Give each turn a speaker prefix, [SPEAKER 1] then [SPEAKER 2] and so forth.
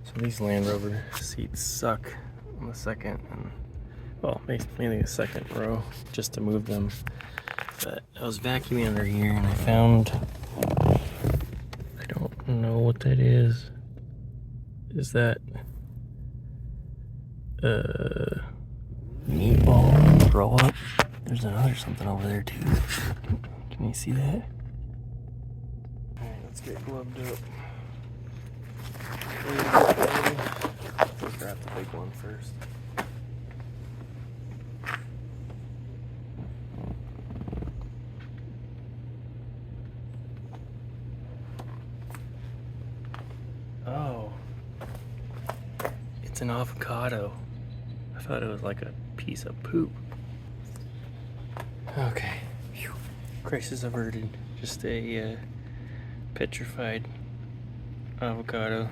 [SPEAKER 1] So these Land Rover seats suck on the second and, well, mainly the second row, just to move them. But I was vacuuming under here and I found, I don't know what that is. Is that meatball roll up? There's another something over there too. Can you see that? Alright, let's get gloved up. We'll grab the big one first. Oh, it's an avocado. I thought it was like a piece of poop. Okay, phew. Crisis averted. Just a petrified avocado.